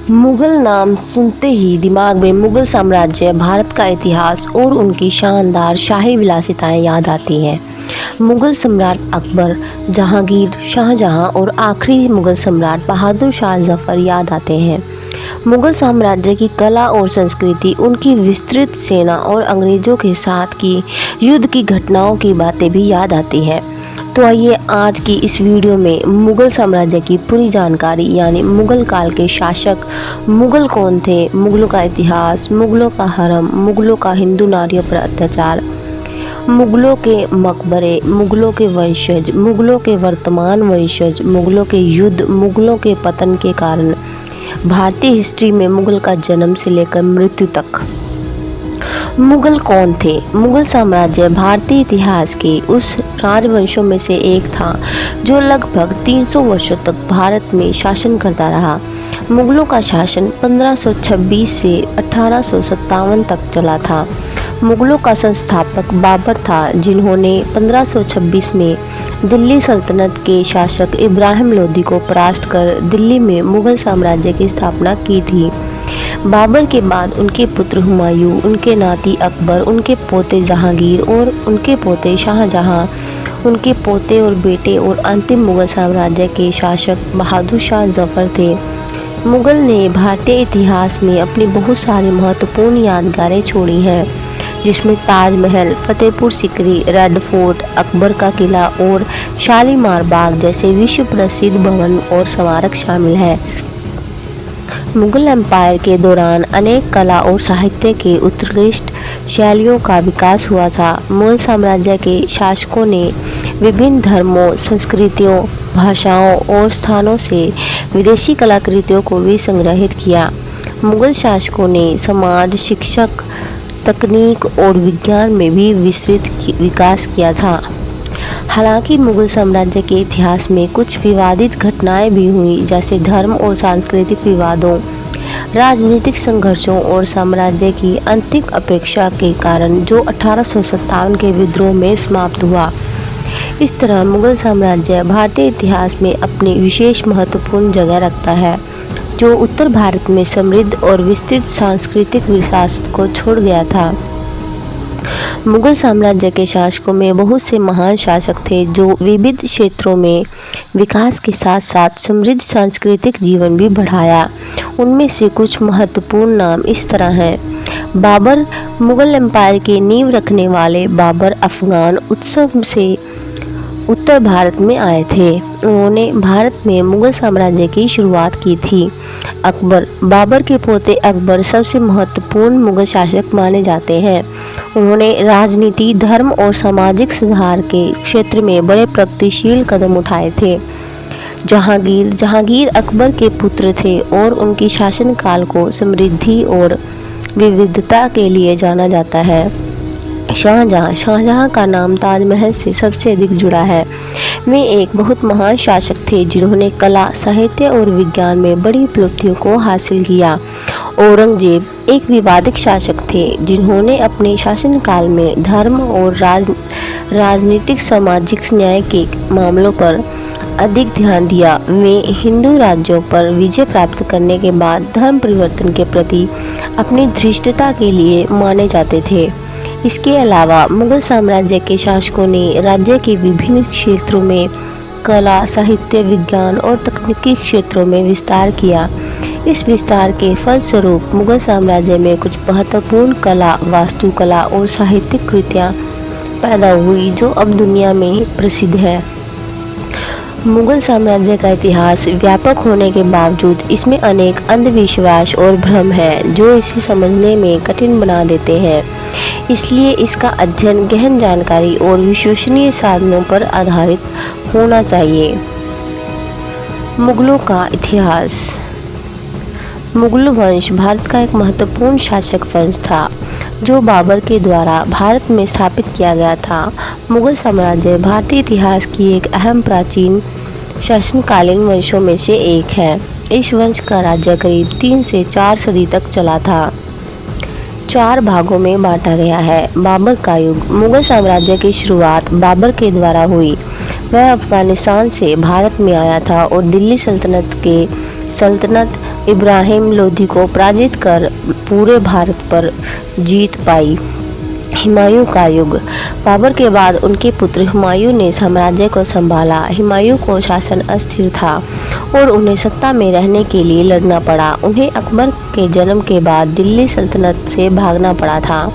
मुगल नाम सुनते ही दिमाग में मुगल साम्राज्य, भारत का इतिहास और उनकी शानदार शाही विलासिताएं याद आती हैं। मुगल सम्राट अकबर, जहांगीर, शाहजहां और आखिरी मुगल सम्राट बहादुर शाह जफर याद आते हैं। मुगल साम्राज्य की कला और संस्कृति, उनकी विस्तृत सेना और अंग्रेजों के साथ की युद्ध की घटनाओं की बातें भी याद आती हैं। तो आइए आज की इस वीडियो में मुगल साम्राज्य की पूरी जानकारी यानी मुगल काल के शासक, मुगल कौन थे, मुगलों का इतिहास, मुगलों का हरम, मुगलों का हिंदू नारियों पर अत्याचार, मुगलों के मकबरे, मुगलों के वंशज, मुगलों के वर्तमान वंशज, मुगलों के युद्ध, मुगलों के पतन के कारण, भारतीय हिस्ट्री में मुगल का जन्म से लेकर मृत्यु तक। मुगल कौन थे? मुगल साम्राज्य भारतीय इतिहास के उस राजवंशों में से एक था जो लगभग 300 वर्षों तक भारत में शासन करता रहा। मुगलों का शासन 1526 से 1857 तक चला था। मुगलों का संस्थापक बाबर था, जिन्होंने 1526 में दिल्ली सल्तनत के शासक इब्राहिम लोदी को परास्त कर दिल्ली में मुगल साम्राज्य की स्थापना की थी। बाबर के बाद उनके पुत्र हुमायूं, उनके नाती अकबर, उनके पोते जहांगीर और उनके पोते शाहजहां, उनके पोते और बेटे और अंतिम मुगल साम्राज्य के शासक बहादुर शाह जफर थे। मुगल ने भारतीय इतिहास में अपनी बहुत सारी महत्वपूर्ण यादगारें छोड़ी हैं, जिसमें ताजमहल, फतेहपुर सीकरी, रेड फोर्ट, अकबर का किला और शालीमार बाग जैसे विश्व प्रसिद्ध भवन और स्मारक शामिल हैं। मुगल एम्पायर के दौरान अनेक कला और साहित्य के उत्कृष्ट शैलियों का विकास हुआ था। मुगल साम्राज्य के शासकों ने विभिन्न धर्मों, संस्कृतियों, भाषाओं और स्थानों से विदेशी कलाकृतियों को भी संग्रहित किया। मुगल शासकों ने समाज, शिक्षक, तकनीक और विज्ञान में भी विस्तृत विकास किया था। हालांकि मुगल साम्राज्य के इतिहास में कुछ विवादित घटनाएं भी हुई, जैसे धर्म और सांस्कृतिक विवादों, राजनीतिक संघर्षों और साम्राज्य की अंतिम अपेक्षा के कारण जो 1857 के विद्रोह में समाप्त हुआ। इस तरह मुगल साम्राज्य भारतीय इतिहास में अपनी विशेष महत्वपूर्ण जगह रखता है, जो उत्तर भारत में समृद्ध और विस्तृत सांस्कृतिक विरासत को छोड़ गया था। मुगल साम्राज्य के शासकों में बहुत से महान शासक थे जो विविध क्षेत्रों में विकास के साथ साथ समृद्ध सांस्कृतिक जीवन भी बढ़ाया। उनमें से कुछ महत्वपूर्ण नाम इस तरह हैं। बाबर, मुगल एम्पायर की नींव रखने वाले बाबर अफगान उत्सव से उत्तर भारत में आए थे। उन्होंने भारत में मुगल साम्राज्य की शुरुआत की थी। अकबर, बाबर के पोते अकबर सबसे महत्वपूर्ण मुगल शासक माने जाते हैं। उन्होंने राजनीति, धर्म और सामाजिक सुधार के क्षेत्र में बड़े प्रगतिशील कदम उठाए थे। जहांगीर अकबर के पुत्र थे और उनकी शासनकाल को समृद्धि और विविधता के लिए जाना जाता है। शाहजहां का नाम ताजमहल से सबसे अधिक जुड़ा है। वे एक बहुत महान शासक थे जिन्होंने कला, साहित्य और विज्ञान में बड़ी उपलब्धियों को हासिल किया। औरंगजेब एक विवादित शासक थे जिन्होंने अपने शासनकाल में धर्म और राजनीतिक सामाजिक न्याय के मामलों पर अधिक ध्यान दिया। वे हिंदू राज्यों पर विजय प्राप्त करने के बाद धर्म परिवर्तन के प्रति अपनी धृष्टता के लिए माने जाते थे। इसके अलावा मुगल साम्राज्य के शासकों ने राज्य के विभिन्न क्षेत्रों में कला, साहित्य, विज्ञान और तकनीकी क्षेत्रों में विस्तार किया। इस विस्तार के फलस्वरूप मुगल साम्राज्य में कुछ महत्वपूर्ण कला, वास्तुकला और साहित्यिक कृतियाँ पैदा हुई जो अब दुनिया में प्रसिद्ध है। मुगल साम्राज्य का इतिहास व्यापक होने के बावजूद इसमें अनेक अंधविश्वास और भ्रम हैं जो इसे समझने में कठिन बना देते हैं। इसलिए इसका अध्ययन गहन जानकारी और विश्वसनीय साधनों पर आधारित होना चाहिए। मुगलों का इतिहास। मुगल वंश भारत का एक महत्वपूर्ण शासक वंश था जो बाबर के द्वारा भारत में स्थापित किया गया था। मुगल साम्राज्य भारतीय इतिहास की एक अहम प्राचीन शासनकालीन वंशों में से एक है। इस वंश का राज्य करीब 3 से 4 सदी तक चला था। 4 भागों में बांटा गया है। बाबर का युग। मुगल साम्राज्य की शुरुआत बाबर के द्वारा हुई। वह अफगानिस्तान से भारत में आया था और दिल्ली सल्तनत इब्राहिम लोदी को पराजित कर पूरे भारत पर जीत पाई। हुमायूं का युग। बाबर के बाद उनके पुत्र हुमायूं ने साम्राज्य को संभाला। हुमायूं को शासन अस्थिर था और उन्हें सत्ता में रहने के लिए लड़ना पड़ा। उन्हें अकबर के जन्म के बाद दिल्ली सल्तनत से भागना पड़ा था।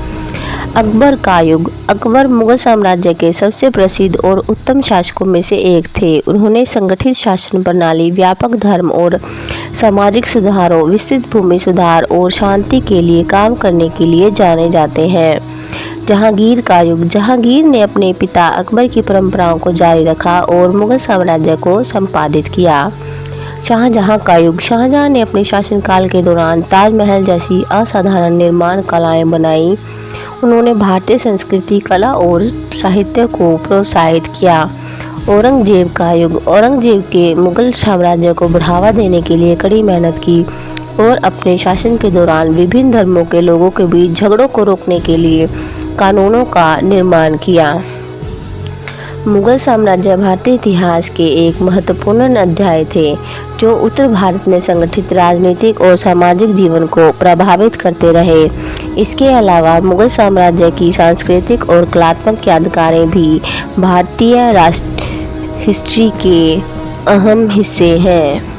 अकबर का युग। अकबर मुगल साम्राज्य के सबसे प्रसिद्ध और उत्तम शासकों में से एक थे। उन्होंने संगठित शासन प्रणाली, व्यापक धर्म और सामाजिक सुधारों, विस्तृत भूमि सुधार और शांति के लिए काम करने के लिए जाने जाते हैं। जहांगीर का युग। जहांगीर ने अपने पिता अकबर की परंपराओं को जारी रखा और मुगल साम्राज्य को संपादित किया। शाहजहां का युग। शाहजहां ने अपने शासनकाल के दौरान ताजमहल जैसी असाधारण निर्माण कलाएं बनाई। उन्होंने भारतीय संस्कृति, कला और साहित्य को प्रोत्साहित किया। औरंगजेब का युग। औरंगजेब के मुगल साम्राज्य को बढ़ावा देने के लिए कड़ी मेहनत की और अपने शासन के दौरान विभिन्न धर्मों के लोगों के बीच झगड़ों को रोकने के लिए कानूनों का निर्माण किया। मुगल साम्राज्य भारतीय इतिहास के एक महत्वपूर्ण अध्याय थे, जो उत्तर भारत में संगठित राजनीतिक और सामाजिक जीवन को प्रभावित करते रहे। इसके अलावा मुगल साम्राज्य की सांस्कृतिक और कलात्मक यादगारें भी भारतीय राष्ट्र हिस्ट्री के अहम हिस्से हैं।